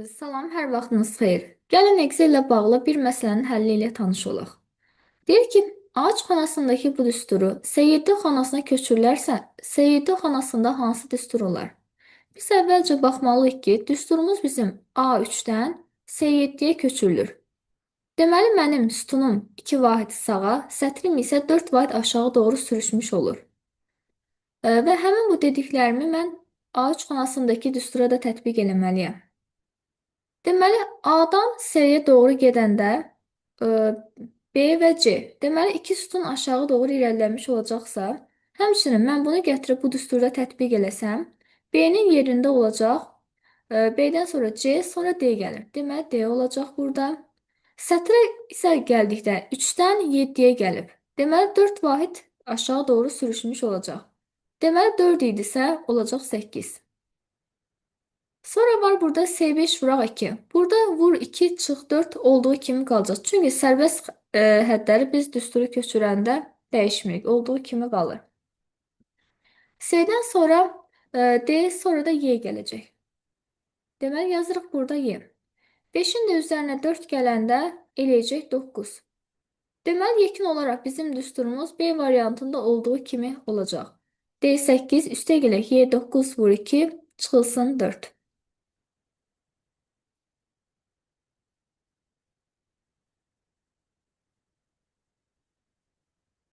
Salam, hər vaxtınız xeyir. Gəlin Excel ilə bağlı bir məsələnin həlli ilə tanış olaq. Deyir ki, ağac xanasındakı bu düsturu S7 xanasına köçürülərsə, S7 xanasında hansı düstur olar? Biz əvvəlcə baxmalıyıq ki, düsturumuz bizim A3-dən S7-yə köçürülür. Deməli, mənim sütunum 2 vahid sağa, sətrim isə 4 vahid aşağı doğru sürüşmüş olur. Və həmin bu dediklərimi mən ağac xanasındakı düstura da tətbiq eləməliyəm. Deməli, A-dan S-yə doğru gedəndə e, B və C. Deməli, iki sütun aşağı doğru irəliləmiş olacaqsa, həmçinin mən bunu gətirib bu düsturda tətbiq eləsəm, B-nin yerində olacaq. B-dən sonra C, sonra D gəlir. Deməli, D olacaq burada. Sətrə isə gəldikdə 3-dən 7-yə gəlib. Deməli, 4 vahid aşağı doğru sürüşmüş olacaq. Deməli, 4 idisə olacaq 8. Sonra var burada S5 vuraq 2. Burada vur 2 çıx 4 olduğu kimi qalacaq. Çünki sərbəst hədləri biz düsturu köçürəndə dəyişmirik. Olduğu kimi qalır. S-dən sonra D, sonra da Y gələcək. Deməli yazırıq burada Y. 5-in də üzərinə 4 gələndə eləyəcək 9. Deməli yekun olaraq bizim düsturumuz B variantında olduğu kimi olacaq. D8 üstə gələk Y9 vur 2 çıxılsın 4.